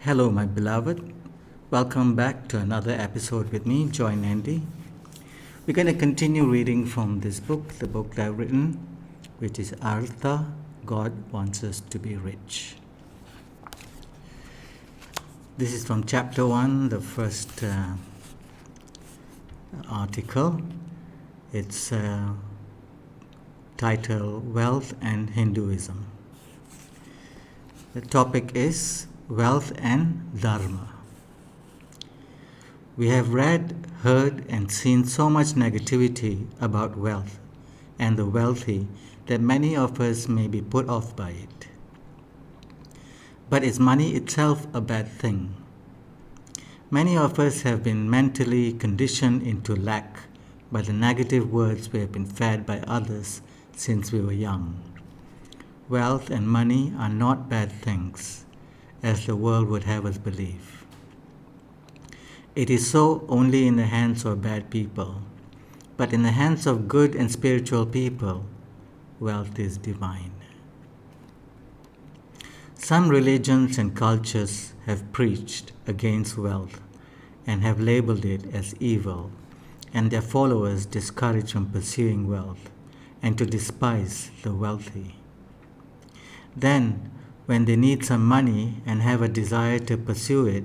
Hello, my beloved. Welcome back to another episode with me, Joy Nandi. We're going to continue reading from this book, the book that I've written, which is Artha, God Wants Us to Be Rich. This is from chapter 1, the first article. It's titled Wealth and Hinduism. The topic is Wealth and Dharma. We have read, heard, and seen so much negativity about wealth and the wealthy that many of us may be put off by it. But is money itself a bad thing? Many of us have been mentally conditioned into lack by the negative words we have been fed by others since we were young. Wealth and money are not bad things, as the world would have us believe. It is so only in the hands of bad people, but in the hands of good and spiritual people, wealth is divine. Some religions and cultures have preached against wealth and have labeled it as evil, and their followers discourage from pursuing wealth and to despise the wealthy. Then, when they need some money and have a desire to pursue it,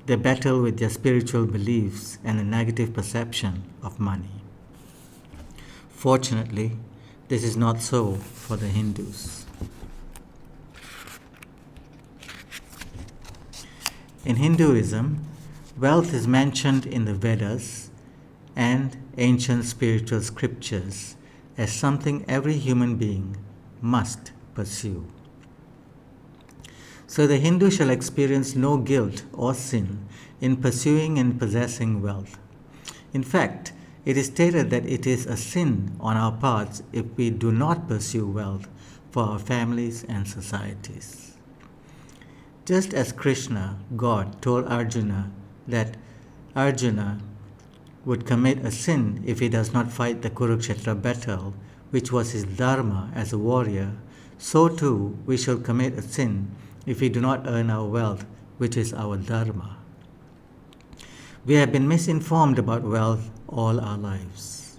they battle with their spiritual beliefs and a negative perception of money. Fortunately, this is not so for the Hindus. In Hinduism, wealth is mentioned in the Vedas and ancient spiritual scriptures as something every human being must pursue. So the Hindu shall experience no guilt or sin in pursuing and possessing wealth. In fact, it is stated that it is a sin on our parts if we do not pursue wealth for our families and societies. Just as Krishna, God, told Arjuna that Arjuna would commit a sin if he does not fight the Kurukshetra battle, which was his dharma as a warrior, so too we shall commit a sin if we do not earn our wealth, which is our dharma. We have been misinformed about wealth all our lives.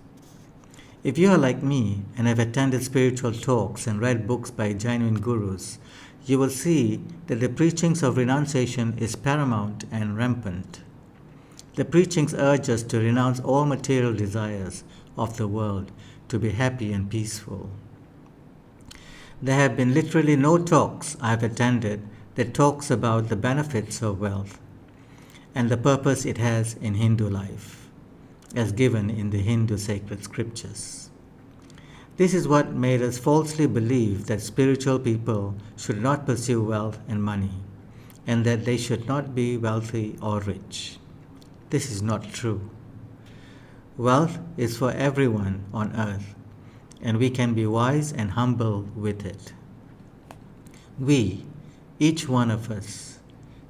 If you are like me and have attended spiritual talks and read books by genuine gurus, you will see that the preachings of renunciation is paramount and rampant. The preachings urge us to renounce all material desires of the world to be happy and peaceful. There have been literally no talks I have attended that talks about the benefits of wealth and the purpose it has in Hindu life, as given in the Hindu sacred scriptures. This is what made us falsely believe that spiritual people should not pursue wealth and money, and that they should not be wealthy or rich. This is not true. Wealth is for everyone on earth, and we can be wise and humble with it. We, each one of us,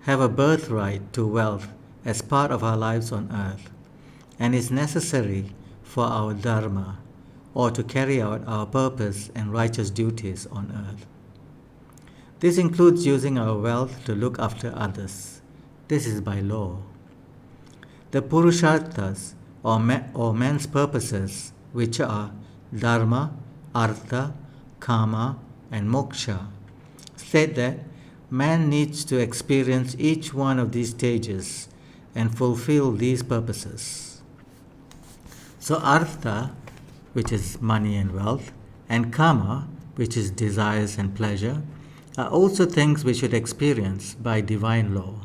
have a birthright to wealth as part of our lives on earth, and is necessary for our dharma, or to carry out our purpose and righteous duties on earth. This includes using our wealth to look after others. This is by law. The purusharthas, or man's purposes, which are Dharma, Artha, Kama, and Moksha, state that man needs to experience each one of these stages and fulfill these purposes. So Artha, which is money and wealth, and Kama, which is desires and pleasure, are also things we should experience by divine law.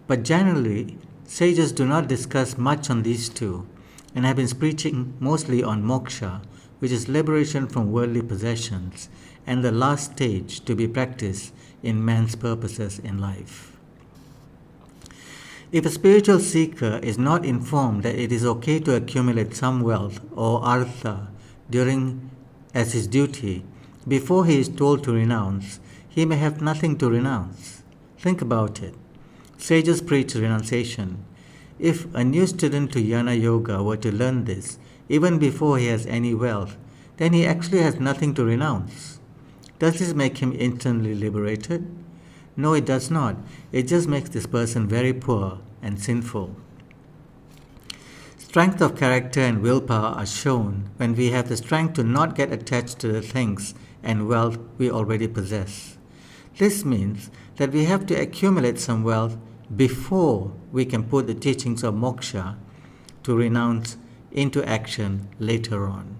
But generally, sages do not discuss much on these two, and have been preaching mostly on moksha, which is liberation from worldly possessions, and the last stage to be practiced in man's purposes in life. If a spiritual seeker is not informed that it is okay to accumulate some wealth or artha as his duty, before he is told to renounce, he may have nothing to renounce. Think about it. Sages preach renunciation. If a new student to Jnana Yoga were to learn this, even before he has any wealth, then he actually has nothing to renounce. Does this make him instantly liberated? No, it does not. It just makes this person very poor and sinful. Strength of character and willpower are shown when we have the strength to not get attached to the things and wealth we already possess. This means that we have to accumulate some wealth before we can put the teachings of moksha to renounce into action later on.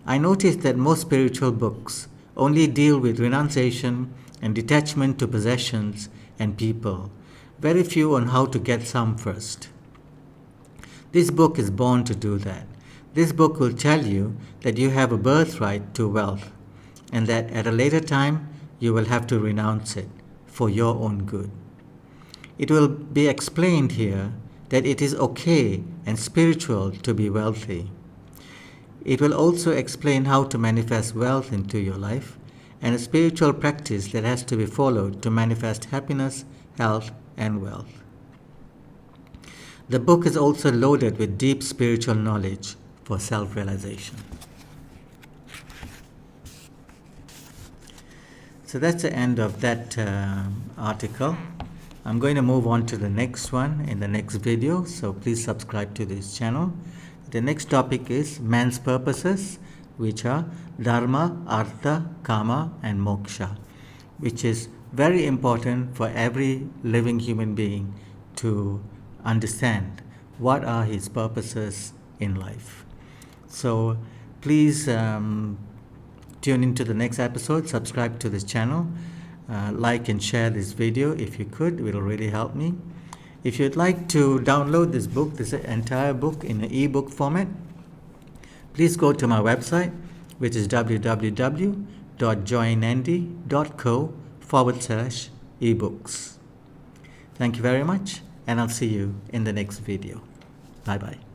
I noticed that most spiritual books only deal with renunciation and detachment to possessions and people, very few on how to get some first. This book is born to do that. This book will tell you that you have a birthright to wealth and that at a later time you will have to renounce it for your own good. It will be explained here that it is okay and spiritual to be wealthy. It will also explain how to manifest wealth into your life and a spiritual practice that has to be followed to manifest happiness, health, and wealth. The book is also loaded with deep spiritual knowledge for self-realization. So that's the end of that article. I'm going to move on to the next one in the next video, so please subscribe to this channel. The next topic is man's purposes, which are Dharma, Artha, Kama, and Moksha, which is very important for every living human being to understand what are his purposes in life. So please tune into the next episode, subscribe to this channel, like and share this video if you could. It will really help me. If you'd like to download this book, this entire book in an ebook format, please go to my website, which is www.joynandy.co/ebooks. Thank you very much, and I'll see you in the next video. Bye-bye.